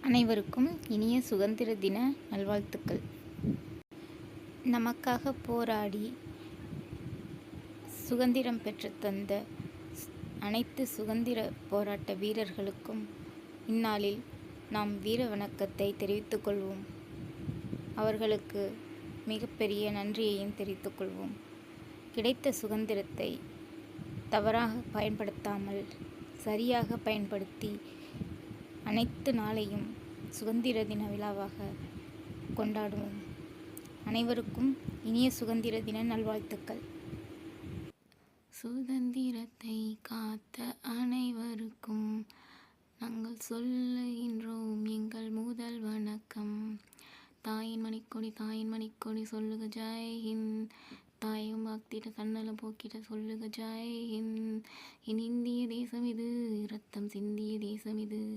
அனைவருக்கும் இனிய சுதந்திர தின நல்வாழ்த்துக்கள். நமக்காக போராடி சுதந்திரம் பெற்று தந்த அனைத்து சுதந்திர போராட்ட வீரர்களுக்கும் இந்நாளில் நாம் வீர வணக்கத்தை தெரிவித்துக் கொள்வோம். அவர்களுக்கு மிகப்பெரிய நன்றியையும் தெரிவித்துக் கொள்வோம். கிடைத்த சுதந்திரத்தை தவறாக பயன்படுத்தாமல் சரியாக பயன்படுத்தி அனைத்து நாளையும் சுதந்திர தின விழாவாக கொண்டாடுவோம். அனைவருக்கும் இனிய சுதந்திர தின நல்வாழ்த்துக்கள். சுதந்திரத்தை காத்த அனைவருக்கும் நாங்கள் சொல்லுகின்றோம் எங்கள் முதல் வணக்கம். தாயின் மணிக்கொடி சொல்லுக ஜெய் ஹிந்த். தாயகம் வாக்திட தன்னலம் போக்கிட சொல்லுக ஜெய் ஹிந்த். என் இந்திய தேசம் இது, இரத்தம் சிந்திய தேசம் இது.